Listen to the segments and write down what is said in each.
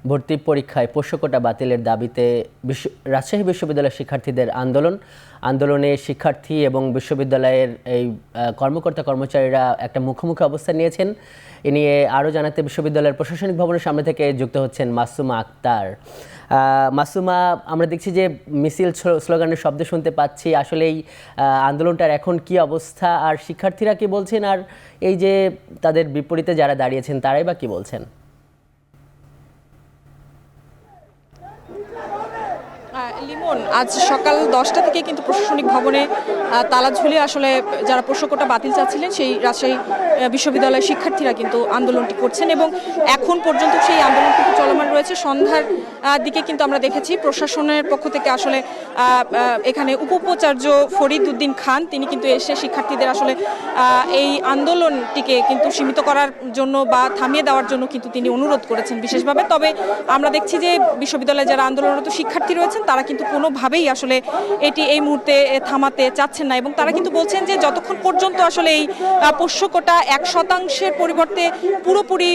ভর্তি পরীক্ষায় পোষ্যকোটা বাতিলের দাবিতে রাজশাহী বিশ্ববিদ্যালয়ের শিক্ষার্থীদের আন্দোলনে শিক্ষার্থী এবং বিশ্ববিদ্যালয়ের এই কর্মকর্তা কর্মচারীরা একটা মুখোমুখি অবস্থান নিয়েছেন। এ নিয়ে আরও জানাতে বিশ্ববিদ্যালয়ের প্রশাসনিক ভবনের সামনে থেকে যুক্ত হচ্ছেন মাসুমা আক্তার। মাসুমা, আমরা দেখছি যে মিছিল স্লোগানের শব্দ শুনতে পাচ্ছি, আসলে এই আন্দোলনটার এখন কি অবস্থা, আর শিক্ষার্থীরা কি বলছেন, আর এই যে তাদের বিপরীতে যারা দাঁড়িয়েছেন তারাই বা কি বলছেন? লিমন, আজ সকাল 10টা থেকে কিন্তু প্রশাসনিক ভবনে তালা ঝুলিয়ে আসলে যারা পোষ্যকোটা বাতিল চাচ্ছিলেন সেই রাজশাহী বিশ্ববিদ্যালয়ের শিক্ষার্থীরা কিন্তু আন্দোলনটি করছেন এবং এখন পর্যন্ত সেই আন্দোলন কিন্তু চলমান রয়েছে। সন্ধ্যার দিকে কিন্তু আমরা দেখেছি প্রশাসনের পক্ষ থেকে আসলে এখানে উপাচার্য ফরিদ উদ্দিন খান তিনি কিন্তু এসে শিক্ষার্থীদের আসলে এই আন্দোলনটিকে কিন্তু সীমিত করার জন্য বা থামিয়ে দেওয়ার জন্য কিন্তু তিনি অনুরোধ করেছেন বিশেষভাবে। তবে আমরা দেখছি যে বিশ্ববিদ্যালয়ে যারা আন্দোলনরত শিক্ষার্থী রয়েছেন তারা কিন্তু কোনোভাবেই আসলে এটি এই মুহূর্তে থামাতে চাচ্ছেন না এবং তারা কিন্তু বলছেন যে যতক্ষণ পর্যন্ত আসলে এই পোষ্যকোটা 1% পরিবর্তে পুরোপুরি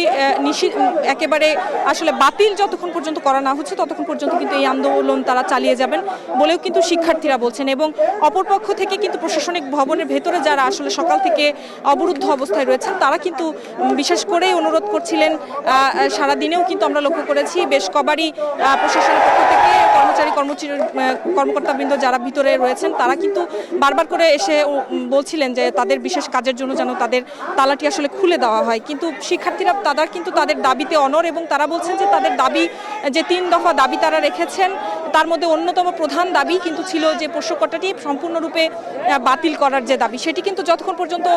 একেবারে আসলে বাতিল যতক্ষণ পর্যন্ত করা না হচ্ছে ততক্ষণ পর্যন্ত কিন্তু এই আন্দোলন তারা চালিয়ে যাবেন বলেও কিন্তু শিক্ষার্থীরা বলছেন। এবং অপরপক্ষ থেকে কিন্তু প্রশাসনিক ভবনের ভেতরে যারা আসলে সকাল থেকে অবরুদ্ধ অবস্থায় রয়েছেন তারা কিন্তু বিশেষ করেই অনুরোধ করছিলেন। সারাদিনেও কিন্তু আমরা লক্ষ্য করেছি বেশ কবারই প্রশাসনের পক্ষ থেকে কর্মকর্তাবৃন্দ যারা ভিতরে রয়েছেন তারা কিন্তু বারবার করে এসে বলছিলেন যে তাদের বিশেষ কাজের জন্য যেন তাদের তালাটি আসলে খুলে দেওয়া হয়, কিন্তু শিক্ষার্থীরা তাদের দাবিতে অনড় এবং তারা বলছেন যে তাদের দাবি যে 3 দফা দাবি তারা রেখেছেন তার মধ্যে অন্যতম প্রধান দাবি কিন্তু ছিল যে পোষ্যকোটাটি সম্পূর্ণরূপে বাতিল করার যে দাবি সেটি কিন্তু যতক্ষণ পর্যন্ত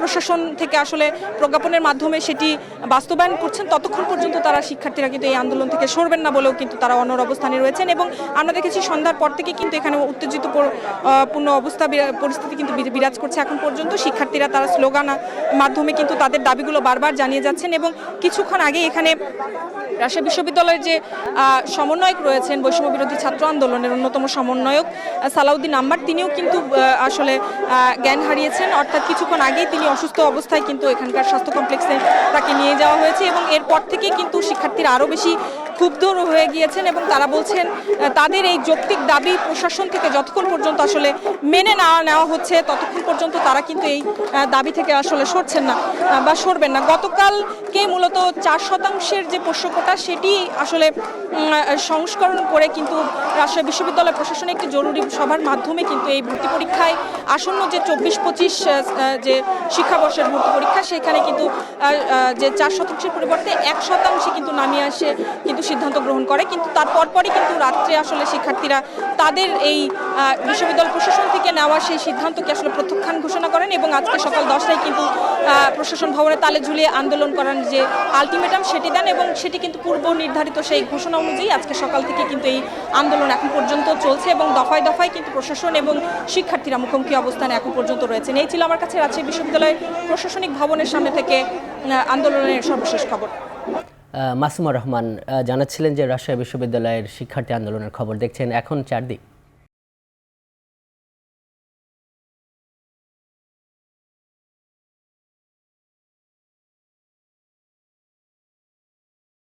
প্রশাসন থেকে আসলে প্রজ্ঞাপনের মাধ্যমে সেটি বাস্তবায়ন করছেন ততক্ষণ পর্যন্ত তারা শিক্ষার্থীরা কিন্তু এই আন্দোলন থেকে সরবেন না বলেও কিন্তু তারা অনড় অবস্থানে রয়েছেন। এবং আমরা দেখেছি সন্ধ্যার পর থেকে কিন্তু এখানে উত্তেজিত পূর্ণ পরিস্থিতি কিন্তু বিরাজ করছে। এখন পর্যন্ত শিক্ষার্থীরা তারা স্লোগান মাধ্যমে কিন্তু তাদের দাবিগুলো বারবার জানিয়ে যাচ্ছেন এবং কিছুক্ষণ আগে এখানে রাজশাহী বিশ্ববিদ্যালয়ের যে সমন্বয়ক রয়েছেন বৈষম্য বিরোধী ছাত্র আন্দোলনের অন্যতম সমন্বয়ক সালাউদ্দিন আম্মার তিনিও কিন্তু আসলে জ্ঞান হারিয়েছেন, অর্থাৎ কিছুক্ষণ আগেই তিনি অসুস্থ অবস্থায় কিন্তু এখানকার স্বাস্থ্য কমপ্লেক্সে তাকে নিয়ে যাওয়া হয়েছে এবং এরপর থেকে কিন্তু শিক্ষার্থীরা আরও বেশি ক্ষুব্ধ হয়ে গিয়েছেন এবং তারা বলছেন তাদের এই যৌক্তিক দাবি প্রশাসন থেকে যতক্ষণ পর্যন্ত আসলে মেনে না নেওয়া হচ্ছে ততক্ষণ পর্যন্ত তারা কিন্তু এই দাবি থেকে আসলে সরছেন না বা সরবেন না। গতকালকে মূলত 4% যে পোষ্যকোটা সেটি আসলে সংস্করণ করে কিন্তু রাজশাহী বিশ্ববিদ্যালয় প্রশাসনে একটি জরুরি সভার মাধ্যমে কিন্তু এই ভর্তি পরীক্ষায় আসন্ন যে 24-25 যে শিক্ষাবর্ষের ভর্তি পরীক্ষা সেখানে কিন্তু যে 4% পরিবর্তে 1% কিন্তু নামিয়ে আসে কিন্তু সিদ্ধান্ত গ্রহণ করে। কিন্তু তার পরপরই কিন্তু রাত্রে আসলে শিক্ষার্থীরা তাদের এই বিশ্ববিদ্যালয় প্রশাসন থেকে নেওয়া সেই সিদ্ধান্তকে আসলে প্রত্যাখ্যান ঘোষণা করেন এবং আজকে সকাল 10টায় কিন্তু প্রশাসন ভবনে তালে ঝুলিয়ে আন্দোলন করার যে আলটিমেটাম সেটি দেন এবং সেটি কিন্তু পূর্ব নির্ধারিত সেই ঘোষণা অনুযায়ী আজকে সকাল থেকে কিন্তু এই আন্দোলন এখন পর্যন্ত চলছে এবং দফায় দফায় কিন্তু প্রশাসন এবং শিক্ষার্থীরা মুখোমুখি অবস্থানে এখন পর্যন্ত রয়েছেন। এই ছিল আমার কাছে রাজশাহী বিশ্ববিদ্যালয় প্রশাসনিক ভবনের সামনে থেকে আন্দোলনের সর্বশেষ খবর। মাসুমা রহমান জানাচ্ছিলেন যে রাজশাহী বিশ্ববিদ্যালয়ের শিক্ষার্থী আন্দোলনের খবর দেখছেন এখন চারদিক।